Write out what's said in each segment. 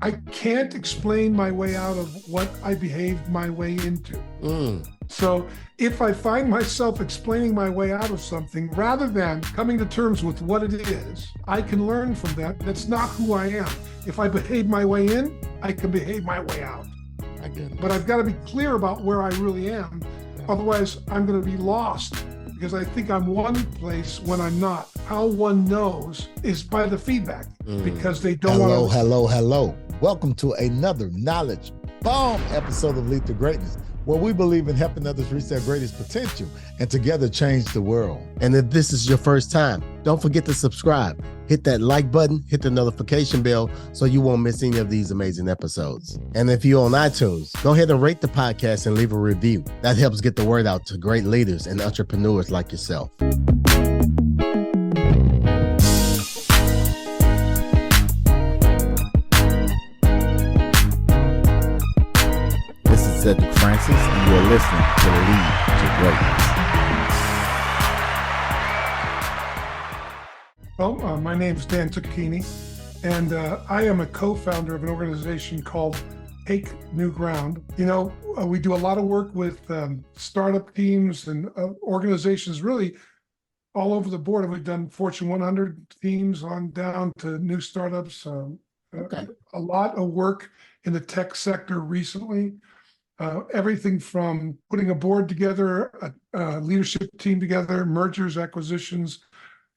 I can't explain my way out of what I behaved my way into. So if I find myself explaining my way out of something rather than coming to terms with what it is, I can learn from that. That's not who I am. If I behave my way in, I can behave my way out. I get it. But I've got to be clear about where I really am. Otherwise, I'm going to be lost because I think I'm one place when I'm not. How one knows is by the feedback because they don't want to. Hello. Welcome to another knowledge bomb episode of Lead to Greatness, where we believe in helping others reach their greatest potential and together change the world. And if this is your first time, don't forget to subscribe. Hit that like button, hit the notification bell so you won't miss any of these amazing episodes. And if you're on iTunes, go ahead and rate the podcast and leave a review. That helps get the word out to great leaders and entrepreneurs like yourself. This is Cedric Francis, and you're listening to Lead to Greatness. Well, my name's Dan Tocchini, and I am a co-founder of an organization called Take New Ground. You know, we do a lot of work with startup teams and organizations really all over the board. We've done Fortune 100 teams on down to new startups. A lot of work in the tech sector recently. Everything from putting a board together, a leadership team together, mergers, acquisitions,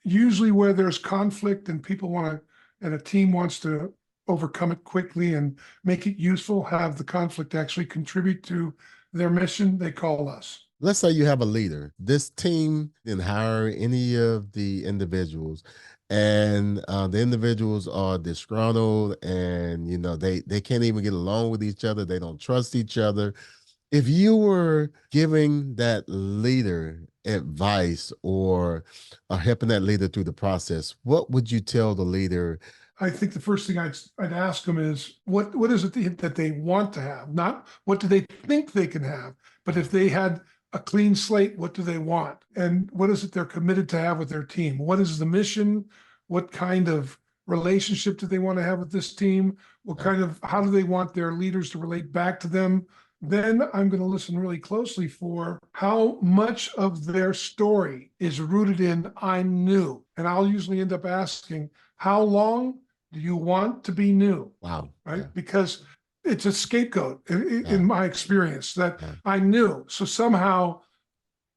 usually where there's conflict and people want to, and a team wants to overcome it quickly and make it useful, have the conflict actually contribute to their mission, they call us. Let's say you have a leader. This team didn't hire any of the individuals, and the individuals are disgruntled, and they can't even get along with each other. They don't trust each other. If you were giving that leader advice or helping that leader through the process, what would you tell the leader? I think the first thing I'd ask them is, what is it that they want to have? Not what do they think they can have, but if they had a clean slate, what do they want? And what is it they're committed to have with their team? What is the mission? What kind of relationship do they want to have with this team? How do they want their leaders to relate back to them? Then I'm going to listen really closely for how much of their story is rooted in I'm new. And I'll usually end up asking, how long do you want to be new? Wow. Right? Yeah. Because it's a scapegoat in my experience that I'm new. So somehow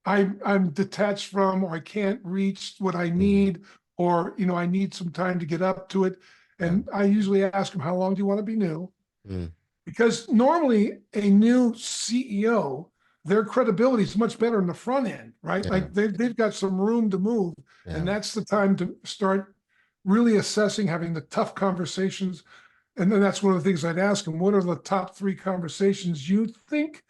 I'm detached from, or I can't reach what I need, or, I need some time to get up to it. And I usually ask them, how long do you want to be new? Because normally a new CEO, their credibility is much better in the front end, right? Like they've got some room to move, and that's the time to start really assessing, having the tough conversations. And then that's one of the things I'd ask them, what are the top 3 conversations you think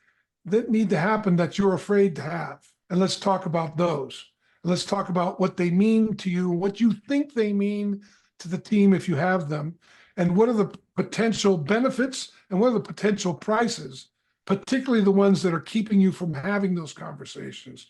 that need to happen that you're afraid to have? And let's talk about those. Let's talk about what they mean to you, what you think they mean to the team if you have them, and what are the potential benefits and what are the potential prices, particularly the ones that are keeping you from having those conversations.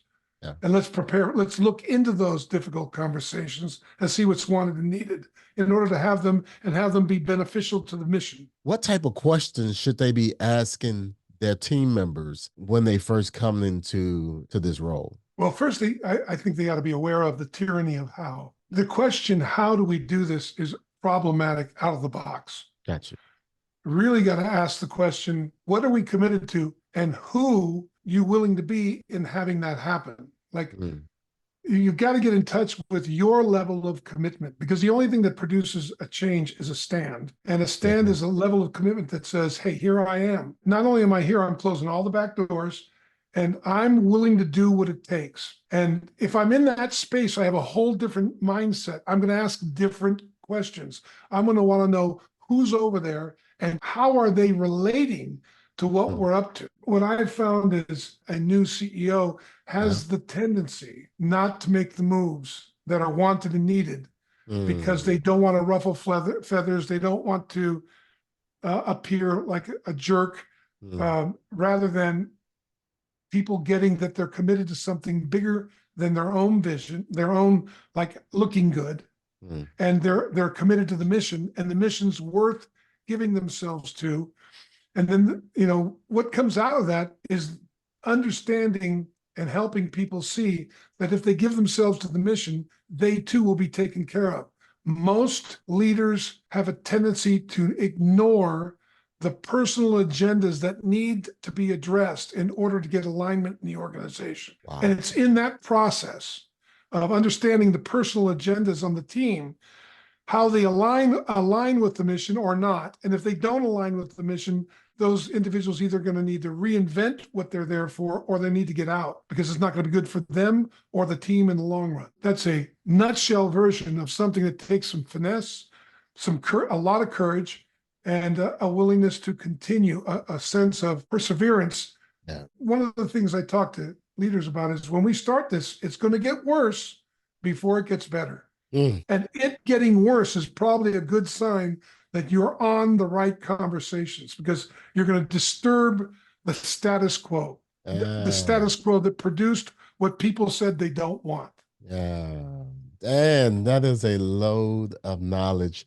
And let's look into those difficult conversations and see what's wanted and needed in order to have them and have them be beneficial to the mission. What type of questions should they be asking their team members when they first come into this role? Well, firstly, I think they ought to be aware of the tyranny of how. The question, how do we do this, is problematic out of the box. Gotcha. Really got to ask the question, what are we committed to, and who you willing to be in having that happen? Like, you've got to get in touch with your level of commitment, because the only thing that produces a change is a stand. And a stand is a level of commitment that says, hey, here I am. Not only am I here, I'm closing all the back doors, and I'm willing to do what it takes. And if I'm in that space, I have a whole different mindset. I'm going to ask different questions. I'm going to want to know who's over there and how are they relating to what we're up to. What I've found is a new CEO has the tendency not to make the moves that are wanted and needed because they don't want to ruffle feathers. They don't want to appear like a jerk, rather than people getting that they're committed to something bigger than their own vision, their own like looking good. And they're committed to the mission, and the mission's worth giving themselves to. And then, what comes out of that is understanding and helping people see that if they give themselves to the mission, they too will be taken care of. Most leaders have a tendency to ignore the personal agendas that need to be addressed in order to get alignment in the organization. Wow. And it's in that process of understanding the personal agendas on the team, how they align with the mission or not. And if they don't align with the mission, those individuals either going to need to reinvent what they're there for, or they need to get out because it's not going to be good for them or the team in the long run. That's a nutshell version of something that takes some finesse, a lot of courage, and a willingness to continue, a sense of perseverance. Yeah. One of the things I talk to leaders about is when we start this, it's going to get worse before it gets better. And it getting worse is probably a good sign that you're on the right conversations, because you're going to disturb the status quo, the status quo that produced what people said they don't want. Yeah. And that is a load of knowledge.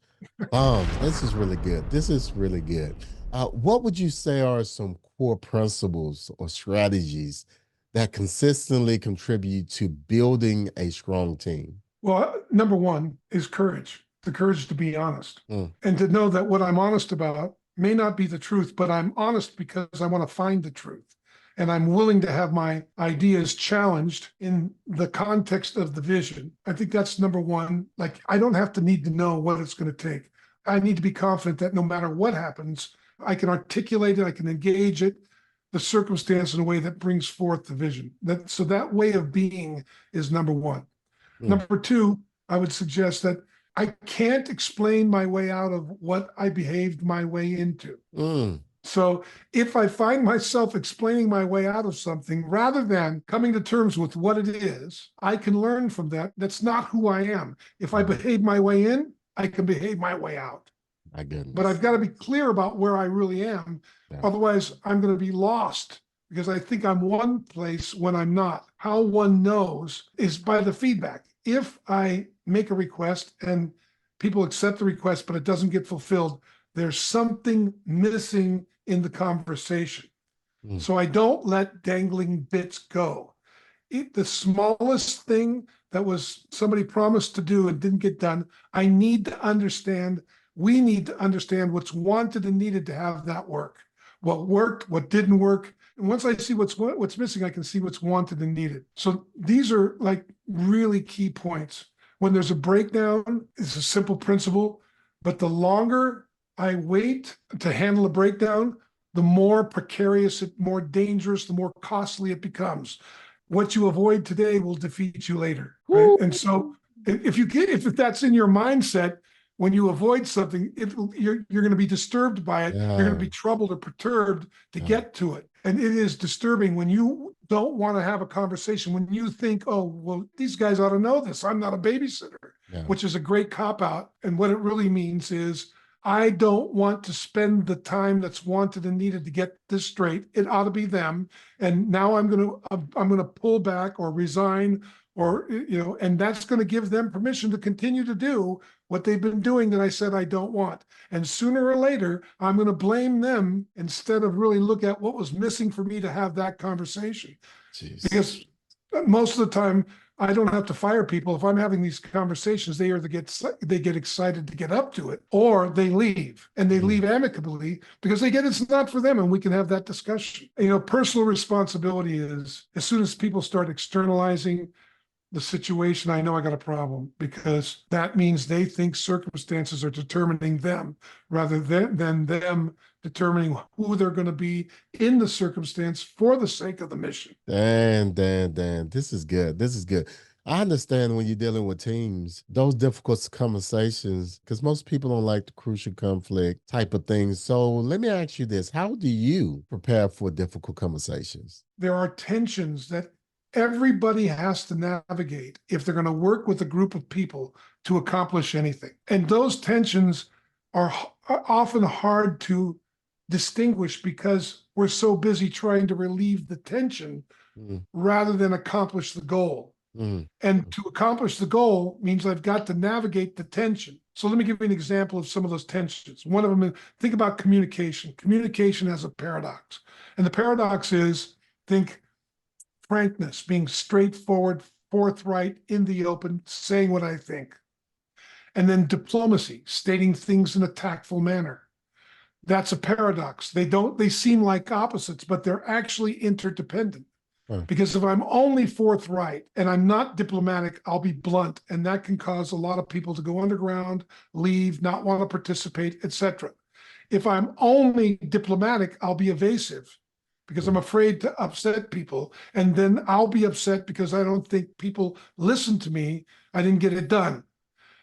This is really good. This is really good. What would you say are some core principles or strategies that consistently contribute to building a strong team? Well, number one is courage. The courage to be honest and to know that what I'm honest about may not be the truth, but I'm honest because I want to find the truth. And I'm willing to have my ideas challenged in the context of the vision. I think that's number one. Like, I don't have to need to know what it's going to take. I need to be confident that no matter what happens, I can articulate it, I can engage it, the circumstance in a way that brings forth the vision. So that way of being is number one. Number two, I would suggest that I can't explain my way out of what I behaved my way into. So if I find myself explaining my way out of something rather than coming to terms with what it is, I can learn from that. That's not who I am. If I behave my way in, I can behave my way out. My goodness. But I've got to be clear about where I really am. Yeah. Otherwise, I'm going to be lost because I think I'm one place when I'm not. How one knows is by the feedback. If I make a request and people accept the request, but it doesn't get fulfilled, there's something missing in the conversation. So I don't let dangling bits go. The smallest thing that was somebody promised to do and didn't get done, I need to understand, we need to understand what's wanted and needed to have that work. What worked, what didn't work. And once I see what's missing, I can see what's wanted and needed. So these are like really key points. When there's a breakdown, it's a simple principle, but the longer I wait to handle a breakdown, the more precarious, more dangerous, the more costly it becomes. What you avoid today will defeat you later. Right? And so if that's in your mindset, when you avoid something, you're going to be disturbed by it. You're going to be troubled or perturbed to get to it. And it is disturbing when you don't want to have a conversation, when you think, oh, well, these guys ought to know this. I'm not a babysitter, which is a great cop-out. And what it really means is, I don't want to spend the time that's wanted and needed to get this straight. It ought to be them. And now I'm going to pull back or resign, or, and that's going to give them permission to continue to do what they've been doing that I said I don't want. And sooner or later, I'm going to blame them instead of really look at what was missing for me to have that conversation. Jeez. Because most of the time, I don't have to fire people. If I'm having these conversations, they either get excited to get up to it, or they leave, and they leave amicably because they get it's not for them, and we can have that discussion. Personal responsibility is, as soon as people start externalizing the situation, I know I got a problem, because that means they think circumstances are determining them rather than them determining who they're going to be in the circumstance for the sake of the mission. Dan, this is good. This is good. I understand when you're dealing with teams, those difficult conversations, because most people don't like the crucial conflict type of things. So let me ask you this. How do you prepare for difficult conversations? There are tensions that everybody has to navigate if they're going to work with a group of people to accomplish anything. And those tensions are often hard to distinguish because we're so busy trying to relieve the tension rather than accomplish the goal. Mm. And to accomplish the goal means I've got to navigate the tension. So let me give you an example of some of those tensions. One of them is, think about communication. Communication has a paradox. And the paradox is, think frankness, being straightforward, forthright, in the open, saying what I think. And then diplomacy, stating things in a tactful manner. That's a paradox. They seem like opposites, but they're actually interdependent. Because if I'm only forthright and I'm not diplomatic, I'll be blunt, and that can cause a lot of people to go underground, leave, not want to participate, etc. If I'm only diplomatic, I'll be evasive because I'm afraid to upset people, and then I'll be upset because I don't think people listen to me. I didn't get it done.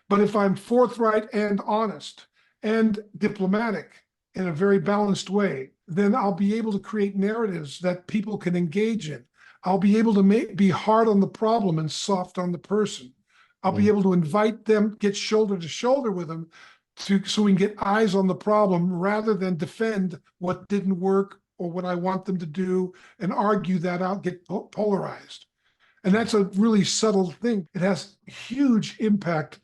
But if I'm forthright and honest and diplomatic in a very balanced way, then I'll be able to create narratives that people can engage in. I'll be able to be hard on the problem and soft on the person. I'll be able to invite them, get shoulder to shoulder with them so we can get eyes on the problem rather than defend what didn't work or what I want them to do and argue that out, get polarized. And that's a really subtle thing. It has huge impact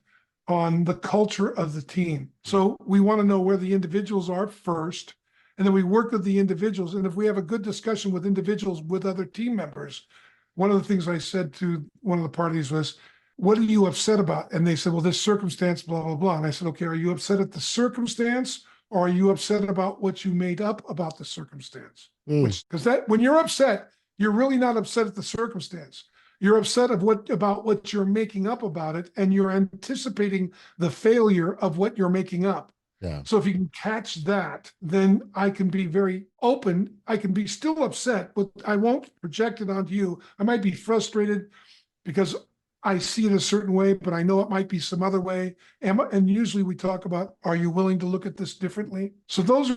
on the culture of the team. So we want to know where the individuals are first, and then we work with the individuals. And if we have a good discussion with individuals with other team members, one of the things I said to one of the parties was, what are you upset about? And they said, well, this circumstance, blah, blah, blah. And I said, okay, are you upset at the circumstance, or are you upset about what you made up about the circumstance? Because when you're upset, you're really not upset at the circumstance. You're upset about what you're making up about it, and you're anticipating the failure of what you're making up. Yeah. So if you can catch that, then I can be very open. I can be still upset, but I won't project it onto you. I might be frustrated because I see it a certain way, but I know it might be some other way. And usually we talk about, are you willing to look at this differently? So those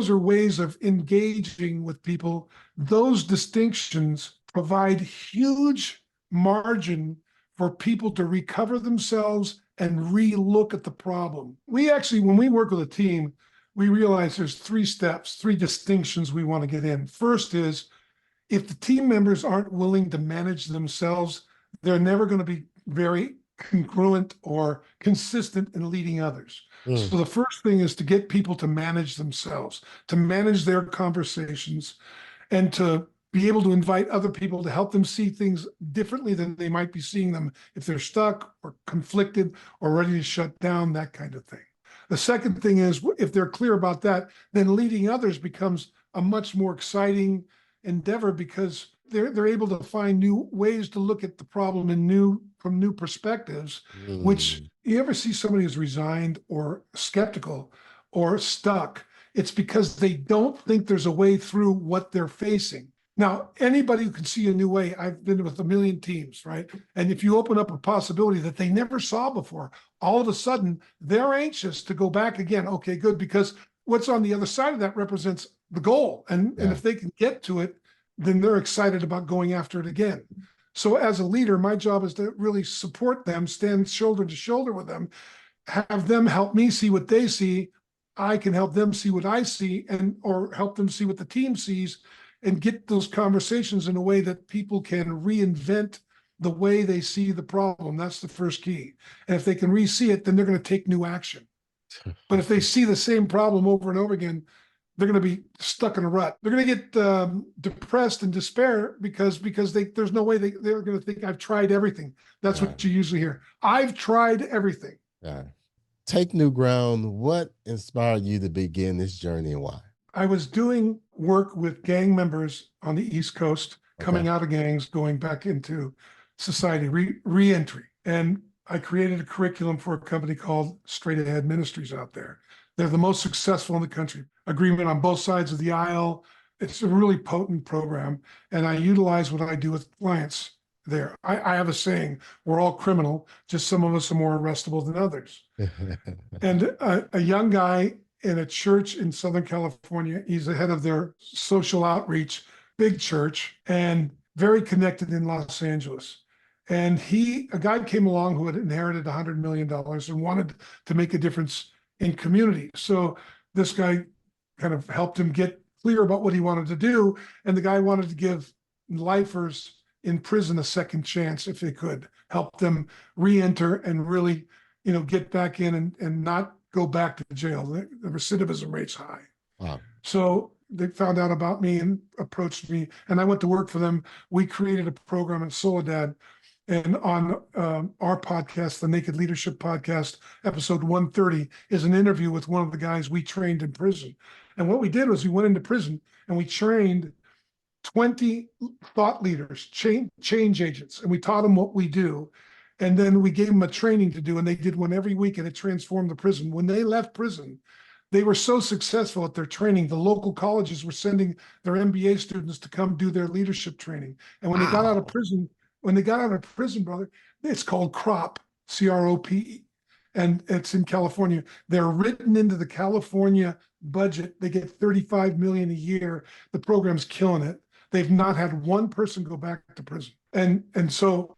are ways of engaging with people. Those distinctions provide huge margin for people to recover themselves and re-look at the problem. We actually, when we work with a team, we realize there's 3 steps, 3 distinctions we want to get in. First is, if the team members aren't willing to manage themselves, they're never going to be very congruent or consistent in leading others. So the first thing is to get people to manage themselves, to manage their conversations, and to be able to invite other people to help them see things differently than they might be seeing them if they're stuck or conflicted or ready to shut down, that kind of thing. The second thing is, if they're clear about that, then leading others becomes a much more exciting endeavor, because they're able to find new ways to look at the problem from new perspectives. Which, you ever see somebody who's resigned or skeptical or stuck, it's because they don't think there's a way through what they're facing. Now, anybody who can see a new way, I've been with a million teams, right? And if you open up a possibility that they never saw before, all of a sudden they're anxious to go back again. Okay, good, because what's on the other side of that represents the goal. And if they can get to it, then they're excited about going after it again. So as a leader, my job is to really support them, stand shoulder to shoulder with them, have them help me see what they see. I can help them see what I see, or help them see what the team sees, and get those conversations in a way that people can reinvent the way they see the problem. That's the first key. And if they can re-see it, then they're going to take new action. But if they see the same problem over and over again, they're going to be stuck in a rut. They're going to get depressed and despair because there's no way they're going to think, I've tried everything. That's what you usually hear. I've tried everything. Yeah. Take new ground. What inspired you to begin this journey, and why? I was doing work with gang members on the East Coast, coming out of gangs, going back into society, re-entry. And I created a curriculum for a company called Straight Ahead Ministries out there. They're the most successful in the country. Agreement on both sides of the aisle. It's a really potent program. And I utilize what I do with clients there. I have a saying, we're all criminal, just some of us are more arrestable than others. And a young guy in a church in Southern California, he's the head of their social outreach, big church, and very connected in Los Angeles. And a guy came along who had inherited $100 million and wanted to make a difference in community. So this guy kind of helped him get clear about what he wanted to do. And the guy wanted to give lifers in prison a second chance if they could, help them re-enter and really, get back in and not go back to jail. The recidivism rate's high. Wow. So they found out about me and approached me, and I went to work for them. We created a program in Soledad, and on our podcast, the Naked Leadership Podcast, episode 130, is an interview with one of the guys we trained in prison. And what we did was we went into prison and we trained 20 thought leaders, change agents, and we taught them what we do. And then we gave them a training to do, and they did one every week, and it transformed the prison. When they left prison, they were so successful at their training. The local colleges were sending their MBA students to come do their leadership training. And when they got out of prison, brother, it's called CROP, CROPE, and it's in California. They're written into the California budget. They get 35 million a year. The program's killing it. They've not had one person go back to prison. And so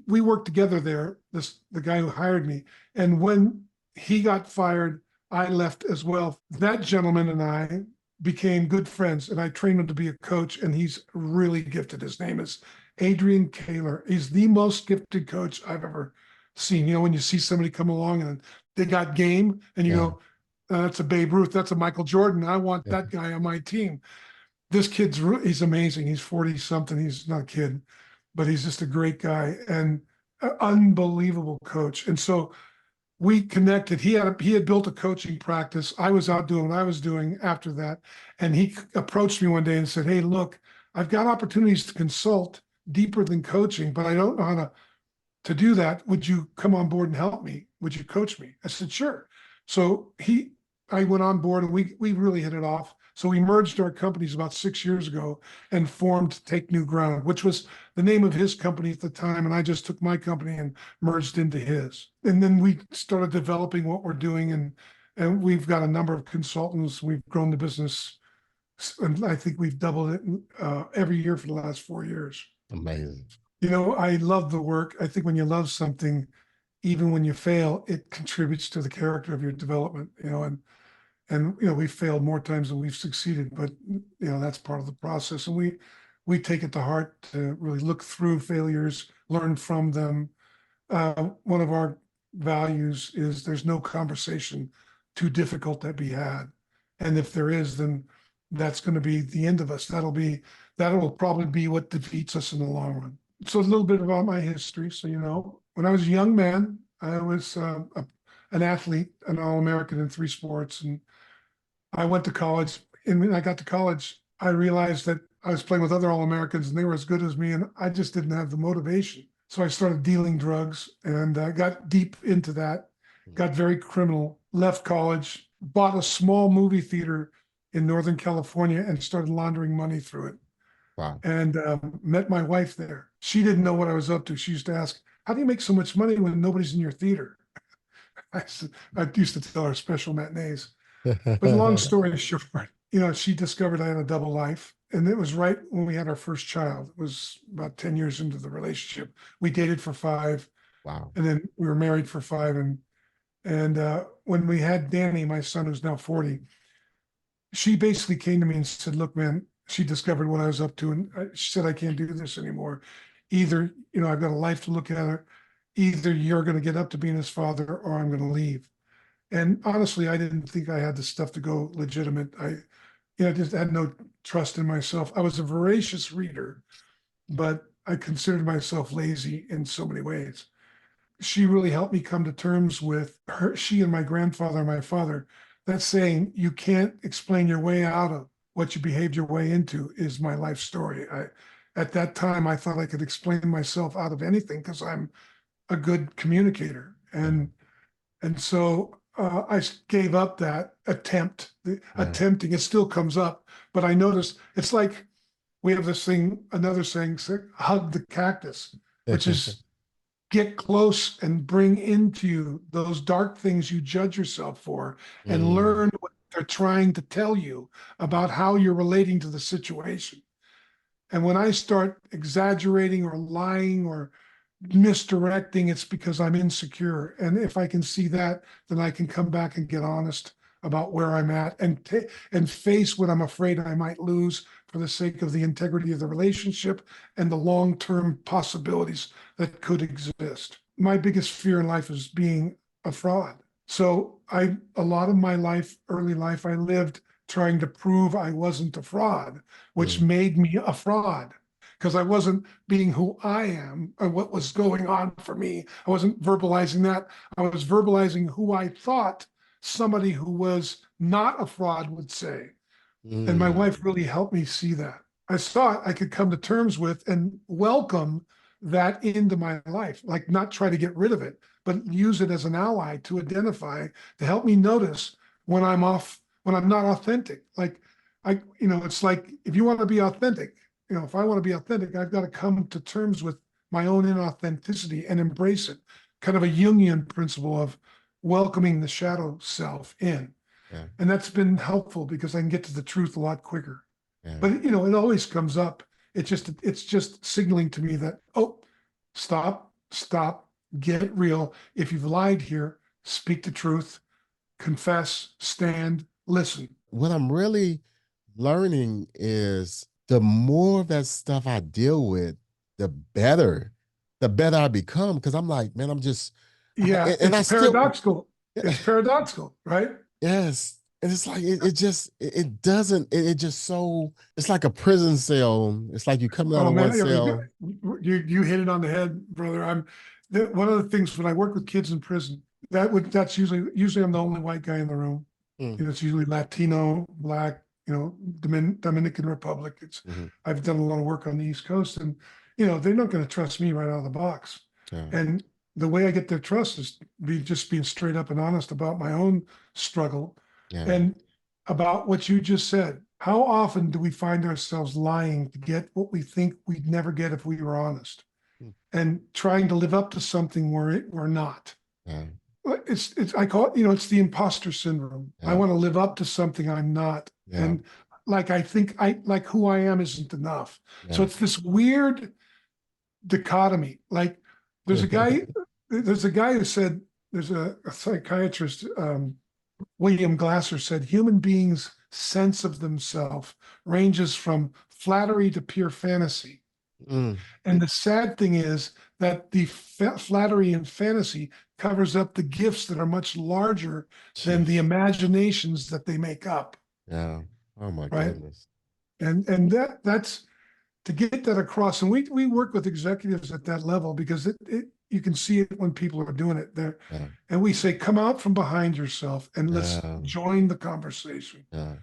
we worked together there, the guy who hired me. And when he got fired, I left as well. That gentleman and I became good friends, and I trained him to be a coach, and he's really gifted. His name is Adrian Kaler. He's the most gifted coach I've ever seen. When you see somebody come along and they got game, and you go, that's a Babe Ruth, that's a Michael Jordan. I want that guy on my team. This he's amazing. He's 40 something. He's not a kid, but he's just a great guy and an unbelievable coach. And so we connected. He had built a coaching practice. I was out doing what I was doing after that. And he approached me one day and said, hey, look, I've got opportunities to consult deeper than coaching, but I don't know how to do that. Would you come on board and help me? Would you coach me? I said, sure. So I went on board, and we really hit it off. So we merged our companies about 6 years ago and formed Take New Ground, which was the name of his company at the time. And I just took my company and merged into his. And then we started developing what we're doing. And we've got a number of consultants. We've grown the business. And I think we've doubled it every year for the last 4 years. Amazing. I love the work. I think when you love something, even when you fail, it contributes to the character of your development, and we've failed more times than we've succeeded, but that's part of the process. And we take it to heart to really look through failures, learn from them. One of our values is there's no conversation too difficult that be had. And if there is, then that's going to be the end of us. That'll probably be what defeats us in the long run. So a little bit about my history. So, when I was a young man, I was an athlete, an All-American in 3 sports. And I went to college. And when I got to college, I realized that I was playing with other All-Americans and they were as good as me. And I just didn't have the motivation. So I started dealing drugs and got deep into that, got very criminal, left college, bought a small movie theater in Northern California and started laundering money through it. Wow. And met my wife there. She didn't know what I was up to. She used to ask, how do you make so much money when nobody's in your theater? I used to tell her special matinees. But long story short, she discovered I had a double life. And it was right when we had our first child. It was about 10 years into the relationship. We dated for 5. Wow. And then we were married for 5. And when we had Danny, my son, who's now 40, she basically came to me and said, look, man, she discovered what I was up to. And she said, I can't do this anymore. Either, I've got a life to look at. Either you're going to get up to being his father or I'm going to leave. And honestly, I didn't think I had the stuff to go legitimate. I just had no trust in myself. I was a voracious reader, but I considered myself lazy in so many ways. She really helped me come to terms with her. She and my grandfather and my father, that saying, you can't explain your way out of what you behaved your way into, is my life story. At that time, I thought I could explain myself out of anything because I'm a good communicator. And so I gave up that attempting. It still comes up, but I noticed it's like we have this thing, another saying, hug the cactus, which is get close and bring into you those dark things you judge yourself for and learn what they're trying to tell you about how you're relating to the situation. And when I start exaggerating or lying or misdirecting, it's because I'm insecure. And if I can see that, then I can come back and get honest about where I'm at and face what I'm afraid I might lose for the sake of the integrity of the relationship and the long-term possibilities that could exist. My biggest fear in life is being a fraud. So a lot of my life, early life, I lived trying to prove I wasn't a fraud, which made me a fraud because I wasn't being who I am or what was going on for me. I wasn't verbalizing that. I was verbalizing who I thought somebody who was not a fraud would say. And my wife really helped me see that. I thought I could come to terms with and welcome that into my life, like not try to get rid of it, but use it as an ally to identify, to help me notice when I'm off, when I'm not authentic. Like it's like if you want to be authentic, if I want to be authentic, I've got to come to terms with my own inauthenticity and embrace it. Kind of a Jungian principle of welcoming the shadow self in. Yeah. And that's been helpful because I can get to the truth a lot quicker. Yeah. But it always comes up. It's just signaling to me that, oh, stop, get real. If you've lied here, speak the truth, confess, stand, listen. What I'm really learning is the more of that stuff I deal with, the better I become. Because I'm like, man, I'm just, yeah, and I still paradoxical. It's paradoxical, right? Yes. And it's like it just it doesn't it just so it's like a prison cell. It's like you coming out Oh of man, one cell. you hit it on the head, brother. One of the things when I work with kids in prison, that's usually I'm the only white guy in the room. It's usually Latino, Black, Dominican Republic. I've done a lot of work on the East Coast, and they're not going to trust me right out of the box. Yeah. And the way I get their trust is just being straight up and honest about my own struggle. Yeah. And about what you just said. How often do we find ourselves lying to get what we think we'd never get if we were honest, and trying to live up to something we're not? Yeah. It's I call it, it's the imposter syndrome. Yeah. I want to live up to something I'm not. Yeah. And like I think like who I am isn't enough. Yeah. So it's this weird dichotomy. Like there's a guy who said, there's a psychiatrist, William Glasser said, human beings' sense of themselves ranges from flattery to pure fantasy. And the sad thing is that the flattery and fantasy covers up the gifts that are much larger than the imaginations that they make up. Yeah. Oh my right? goodness. And that's to get that across. And we work with executives at that level because you can see it when people are doing it there. Yeah. And we say, come out from behind yourself and let's join the conversation. Yeah.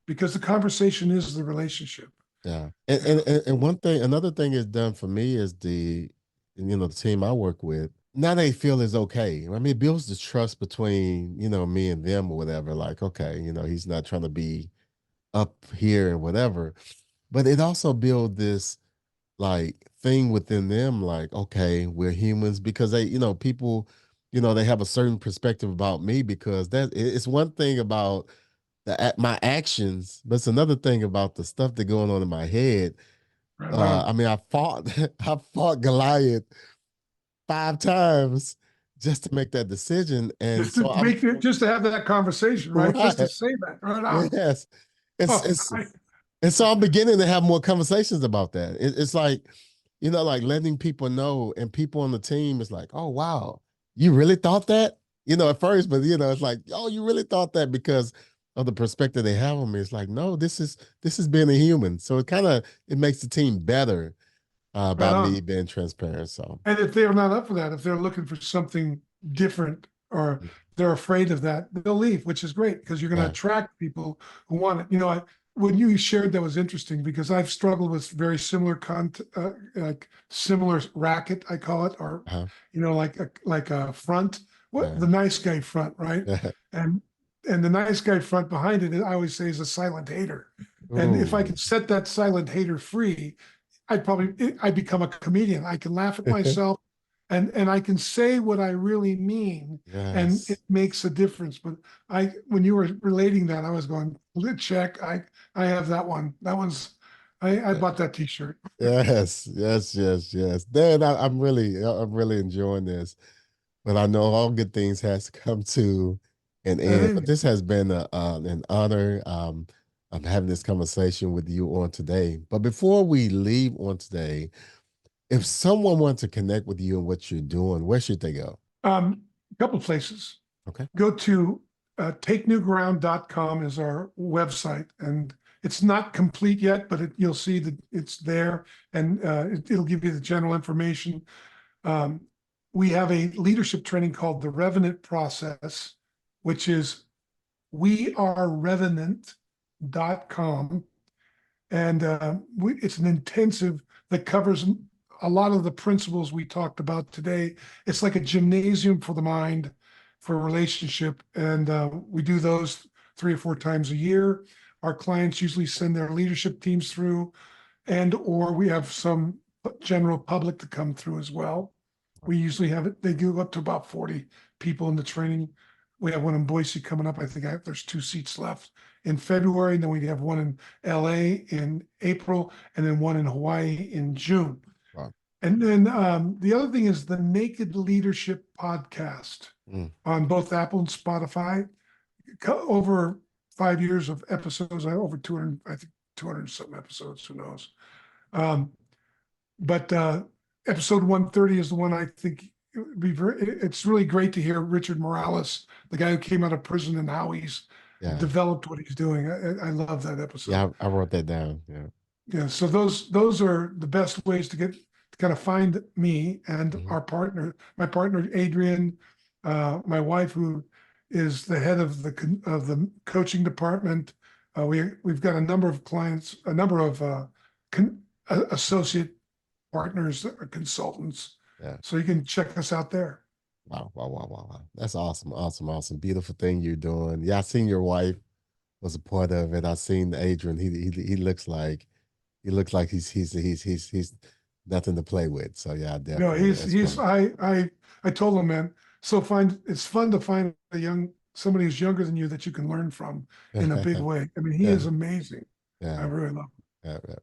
Because the conversation is the relationship. Yeah. And another thing is done for me is the team I work with. Now they feel is okay. I mean, it builds the trust between, me and them or whatever. Like, okay, he's not trying to be up here and whatever. But it also builds this like thing within them, like, okay, we're humans, because they, people, they have a certain perspective about me, because it's one thing about my actions, but it's another thing about the stuff that's going on in my head. Right, wow. I mean, I fought Goliath 5 times just to make that decision, and just to have that conversation, right? Just to say that, right? Yes, and so I'm beginning to have more conversations about that. It's like, like letting people know, and people on the team is like, oh wow, you really thought that, at first, but it's like, oh, you really thought that, because of the perspective they have on me. It's like, no, this is being a human. So it makes the team better about me being transparent. So, and if they're not up for that, if they're looking for something different, or they're afraid of that, they'll leave, which is great, because you're going to attract people who want it. When you shared, that was interesting, because I've struggled with very similar like similar racket, I call it, or like a front, the nice guy front, right? And the nice guy front behind it, I always say, is a silent hater. And if I could set that silent hater free, I'd become a comedian. I can laugh at myself, and I can say what I really mean, and it makes a difference. But when you were relating that, I was going, check. I have that one. That one's, I bought that T-shirt. Yes. Dan, I'm really enjoying this, but I know all good things has to come to But this has been an honor. I'm having this conversation with you on today. But before we leave on today, if someone wants to connect with you and what you're doing, where should they go? A couple places. Okay. Go to takenewground.com is our website, and it's not complete yet, but you'll see that it's there, and it'll give you the general information. We have a leadership training called the Revenant Process, which is wearerevenant.com. And it's an intensive that covers a lot of the principles we talked about today. It's like a gymnasium for the mind, for a relationship. And we do those 3 or 4 times a year. Our clients usually send their leadership teams through, or we have some general public to come through as well. We usually have it, they go up to about 40 people in the training. We have one in Boise coming up. I think there's 2 seats left in February. And then we have one in LA in April, and then one in Hawaii in June. Wow. And then the other thing is the Naked Leadership podcast on both Apple and Spotify. Over 5 years of episodes, over 200, I think 200 some episodes, who knows. But episode 130 is the one I think it would be it's really great to hear Richard Morales, the guy who came out of prison, and how he's developed what he's doing. I love that episode. Yeah, I wrote that down. Yeah. So those are the best ways to kind of find me and our partner, my partner, Adrian, my wife, who is the head of the coaching department. We've got a number of clients, a number of associate partners that are consultants. Yeah. So you can check us out there. Wow. That's awesome. Beautiful thing you're doing. Yeah, I seen your wife was a part of it. I seen Adrian. He looks like he's nothing to play with. So yeah, definitely. No, I told him, man, it's fun to find somebody who's younger than you that you can learn from in a big way. I mean, he is amazing. Yeah. I really love him. Yeah.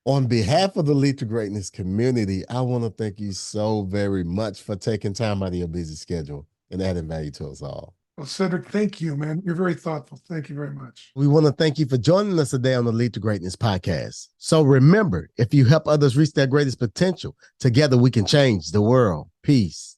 On behalf of the Lead to Greatness community, I want to thank you so very much for taking time out of your busy schedule and adding value to us all. Well, Cedric, thank you, man. You're very thoughtful. Thank you very much. We want to thank you for joining us today on the Lead to Greatness podcast. So remember, if you help others reach their greatest potential, together we can change the world. Peace.